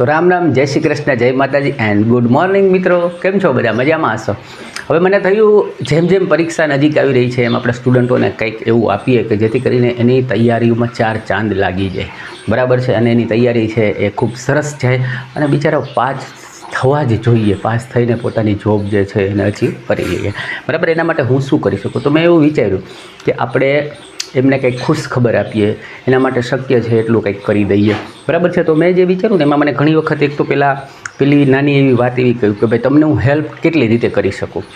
તો રામ રામ, જય શ્રી કૃષ્ણ, જય માતાજી એન્ડ ગુડ મોર્નિંગ મિત્રો. કેમ છો બધા? મજામાં હશો. હવે મને થયું જેમ જેમ પરીક્ષા નજીક આવી રહી છે એમ આપણે સ્ટુડન્ટોને કંઈક એવું આપીએ કે જેથી કરીને એની તૈયારીઓમાં ચાર ચાંદ લાગી જાય, બરાબર છે, અને એની તૈયારી છે એ ખૂબ સરસ જાય અને બિચારા પાસ થવા જ જોઈએ, પાસ થઈને પોતાની જોબ જે છે એને અચીવ કરી લઈએ, બરાબર. એના માટે હું શું કરી શકું? તો મેં એવું વિચાર્યું કે આપણે એમને કંઈક ખુશ ખબર આપીએ, એના માટે શક્ય છે એટલું કંઈક કરી દઈએ, બરાબર છે. તો મેં જે વિચાર્યું ને એમાં મને ઘણી વખત એક તો પેલી નાની એવી વાત એવી કહ્યું કે ભાઈ તમને હું હેલ્પ કેટલી રીતે કરી શકું.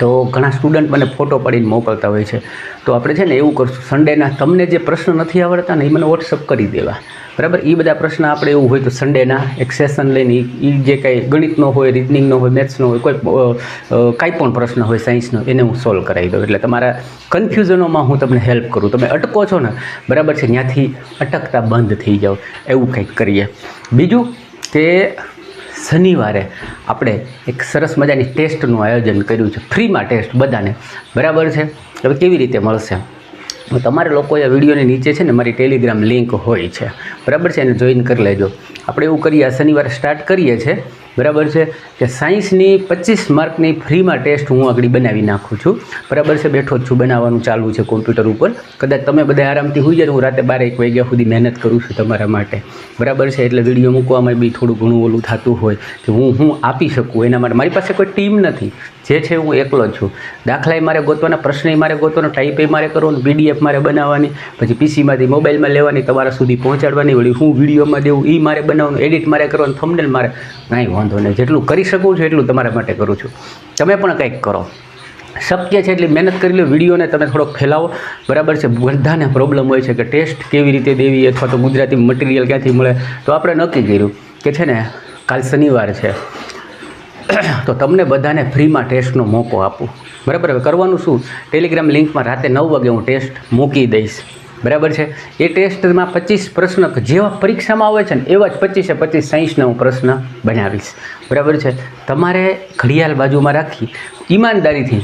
તો ઘણા સ્ટુડન્ટ મને ફોટો પાડીને મોકલતા હોય છે. તો આપણે છે ને એવું કરશું, સન્ડેના તમને જે પ્રશ્ન નથી આવડતા ને એ મને વોટ્સઅપ કરી દેવા, બરાબર. એ બધા પ્રશ્ન આપણે એવું હોય તો સન્ડેના એક સેશન લઈને એ જે કાંઈ ગણિતનો હોય, રિઝનિંગનો હોય, મેથ્સનો હોય, કોઈ કાંઈ પણ પ્રશ્ન હોય સાયન્સનો, એને હું સોલ્વ કરાવી દઉં. એટલે તમારા કન્ફ્યુઝનોમાં હું તમને હેલ્પ કરું. તમે અટકો છો ને, બરાબર છે, ત્યાંથી અટકતા બંધ થઈ જાઓ, એવું કંઈક કરીએ. બીજું કે શનિવારે આપણે એક સરસ મજાની ટેસ્ટનું આયોજન કર્યું છે, ફ્રીમાં ટેસ્ટ બધાને, બરાબર છે. હવે કેવી રીતે મળશે? તમારે લોકોએ વિડીયોની નીચે છે ને મારી ટેલિગ્રામ લિંક હોય છે, બરાબર છે, એને જોઈન કરી લેજો. આપણે એવું કરીએ, આ શનિવારે સ્ટાર્ટ કરીએ છીએ, બરાબર છે, કે સાયન્સની 25 માર્કની ફ્રીમાં ટેસ્ટ હું આગળ બનાવી નાખું છું, બરાબર છે. બેઠો જ છું, બનાવવાનું ચાલુ છે કોમ્પ્યુટર ઉપર. કદાચ તમે બધા આરામથી હોઈ જાય, હું રાતે 12-1 વાગ્યા સુધી મહેનત કરું છું તમારા માટે, બરાબર છે. એટલે વિડીયો મૂકવામાં બી થોડું ઘણું ઓલું થતું હોય કે હું આપી શકું એના માટે. મારી પાસે કોઈ ટીમ નથી, જે છે હું એકલો જ છું. દાખલાએ મારે ગોતવાના, પ્રશ્નય મારે ગોતવાનો, ટાઈપે મારે કરવાનું, PDF મારે બનાવવાની, પછી PCમાંથી મોબાઈલમાં લેવાની, તમારા સુધી પહોંચાડવાની, વળી હું વિડીયોમાં દેવું એ મારે બનાવવાનું, એડિટ મારે કરવાનું, થંબનેલ મારે, કાંઈ વાંધો નહીં. જેટલું કરી શકું છું એટલું તમારા માટે કરું છું. તમે પણ કંઈક કરો, શક્ય છે એટલી મહેનત કરી લો. વિડીયોને તમે થોડોક ફેલાવો, બરાબર છે. બધાને પ્રોબ્લેમ હોય છે કે ટેસ્ટ કેવી રીતે દેવી અથવા તો ગુજરાતી મટીરિયલ ક્યાંથી મળે. તો આપણે નક્કી કર્યું કે છે ને કાલ શનિવાર છે તો તમને બધાને ફ્રીમાં ટેસ્ટનો મોકો આપું, બરાબર. હવે કરવાનું શું? ટેલિગ્રામ લિંકમાં રાતે 9 વાગે હું ટેસ્ટ મૂકી દઈશ, બરાબર છે. એ ટેસ્ટમાં 25 પ્રશ્ન જેવા પરીક્ષામાં આવે છે ને એવા જ 25 સાયન્સના હું પ્રશ્ન બનાવીશ, બરાબર છે. તમારે ઘડિયાળ બાજુમાં રાખી ઈમાનદારીથી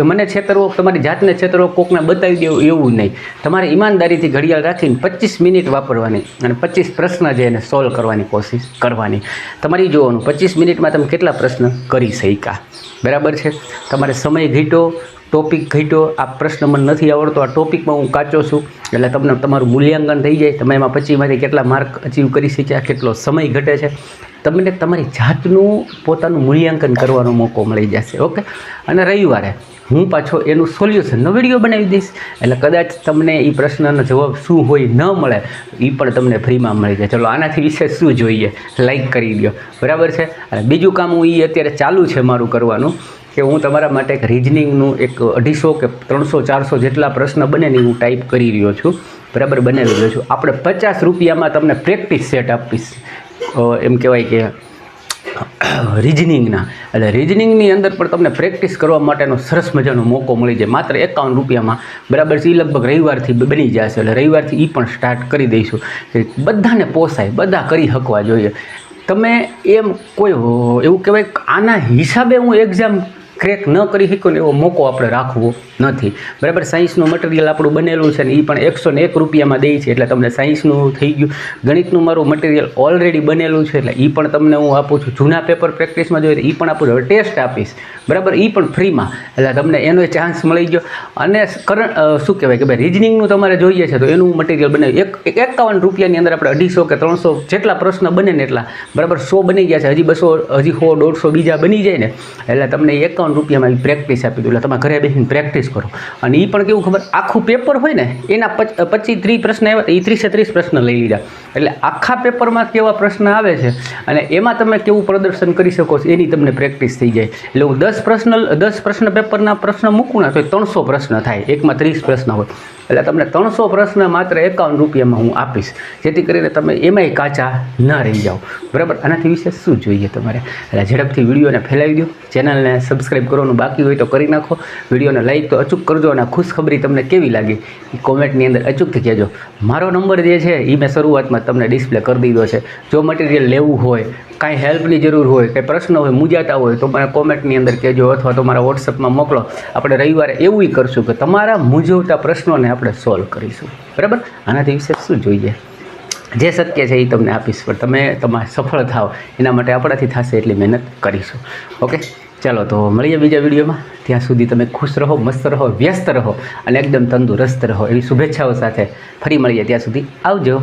મને છેતરવો, તમારી જાતને છેતરવો, કોકને બતાવી દેવું એવું નહીં. તમારે ઈમાનદારીથી ઘડિયાળ રાખીને 25 મિનિટ વાપરવાની અને 25 પ્રશ્ન જે એને સોલ્વ કરવાની કોશિશ કરવાની. તમારી જોવાનું 25 મિનિટમાં તમે કેટલા પ્રશ્ન કરી શક્યા, બરાબર છે. તમારે સમય ઘટ્યો, ટોપિક ઘટ્યો. આ પ્રશ્ન મને નથી આવડતો, આ ટોપિકમાં હું કાચો છું, એટલે તમને તમારું મૂલ્યાંકન થઈ જાય. તમે એમાં 25માંથી કેટલા માર્ક અચીવ કરી શક્યા, કેટલો સમય ઘટે છે, તમને તમારી જાતનું પોતાનું મૂલ્યાંકન કરવાનો મોકો મળી જશે, ઓકે. અને રવિવારે હું પાછો એનું સોલ્યુશનનો વિડીયો બનાવી દઈશ, એટલે કદાચ તમને એ પ્રશ્નનો જવાબ શું હોય ન મળે એ પણ તમને ફ્રીમાં મળી જાય. ચલો, આનાથી વિશેષ શું જોઈએ? લાઈક કરી દો, બરાબર છે. અને બીજું કામ હું એ અત્યારે ચાલુ છે મારું કરવાનું કે હું તમારા માટે એક રિઝનિંગનું એક 250 કે 300 400 જેટલા પ્રશ્ન બને ને હું ટાઈપ કરી રહ્યો છું, બરાબર, બનાવી રહ્યો છું. આપણે 50 રૂપિયામાં તમને પ્રેક્ટિસ સેટ આપીશ, એમ કહેવાય કે રિઝનિંગના. એટલે રિઝનિંગની અંદર પણ તમને પ્રેક્ટિસ કરવા માટેનો સરસ મજાનો મોકો મળી જાય માત્ર 51 રૂપિયામાં, બરાબર છે. એ લગભગ રવિવારથી બની જશે, એટલે રવિવારથી એ પણ સ્ટાર્ટ કરી દઈશું કે બધાને પોસાય, બધા કરી શકવા જોઈએ. તમે એમ કોઈ એવું કહેવાય આના હિસાબે હું એક્ઝામ ક્રેક ન કરી શકો ને એવો મોકો આપણે રાખવો નથી, બરાબર. સાયન્સનું મટીરિયલ આપણું બનેલું છે ને એ પણ 101 રૂપિયામાં દે છે, એટલે તમને સાયન્સનું થઈ ગયું. ગણિતનું મારું મટીરિયલ ઓલરેડી બનેલું છે, એટલે એ પણ તમને હું આપું છું. જૂના પેપર પ્રેક્ટિસમાં જોઈએ તો એ પણ આપું છું. હવે ટેસ્ટ આપીશ, બરાબર, એ પણ ફ્રીમાં, એટલે તમને એનો ચાન્સ મળી ગયો. અને શું કહેવાય કે ભાઈ રિઝનિંગનું તમારે જોઈએ છે તો એનું મટીરિયલ બનાવ્યું 51 રૂપિયાની અંદર આપણે 250 કે 300 જેટલા પ્રશ્ન બને ને એટલા, બરાબર, 100 બની ગયા છે, હજી 200, હજી 100 150 બીજા બની જાય ને, એટલે તમને 51 રૂપિયામાં પ્રેક્ટિસ આપી દઉં. એટલે તમે ઘરે બેસીને પ્રેક્ટિસ કરો. અને એ પણ કેવું ખબર, આખું પેપર હોય ને એના 25-30 પ્રશ્ન આવ્યા તો એ 30 પ્રશ્ન લઈ લીધા, એટલે આખા પેપરમાં કેવા પ્રશ્ન આવે છે અને એમાં તમે કેવું પ્રદર્શન કરી શકો છો એની તમને પ્રેક્ટિસ થઈ જાય. એટલે હું 10 પ્રશ્ન પેપરના પ્રશ્ન મૂકું ને તો 300 પ્રશ્ન થાય, એકમાં 30 પ્રશ્ન હોય, એટલે તમને 300 પ્રશ્ન માત્ર 51 રૂપિયામાં હું આપીશ, જેથી કરીને તમે એમાંય કાચા ન રહી જાઓ, બરાબર. આનાથી વિશેષ શું જોઈએ તમારે? એટલે ઝડપથી વિડીયોને ફેલાવી દો, ચેનલને સબસ્ક્રાઈબ કરવાનું બાકી હોય તો કરી નાખો, વિડીયોને લાઈક તો અચૂક કરજો, અને ખુશખબરી તમને કેવી લાગી એ કોમેન્ટની અંદર અચૂકથી કહેજો. મારો નંબર જે છે એ મેં શરૂઆતમાં તમને ડિસ્પ્લે કરી દીધો છે. જો મટીરિયલ લેવું હોય, કાંઈ હેલ્પની જરૂર હોય, કંઈ પ્રશ્ન હોય, મૂંઝાતા હોય તો મને કોમેન્ટની અંદર કહેજો, અથવા તો મારા વોટ્સઅપમાં મોકલો. આપણે રવિવારે એવું કરશું કે તમારા મૂંઝવતા પ્રશ્નોને આપણે સોલ્વ કરીશું, બરાબર. આનાથી વિશેષ શું જોઈએ? જે શક્ય છે એ તમને આપીશ, પણ તમે તમારે સફળ થાવ એના માટે આપણાથી થશે એટલી મહેનત કરીશું. ઓકે, ચાલો તો મળીએ બીજા વિડીયોમાં. ત્યાં સુધી તમે ખુશ રહો, મસ્ત રહો, વ્યસ્ત રહો અને એકદમ તંદુરસ્ત રહો એવી શુભેચ્છાઓ સાથે ફરી મળીએ. ત્યાં સુધી આવજો.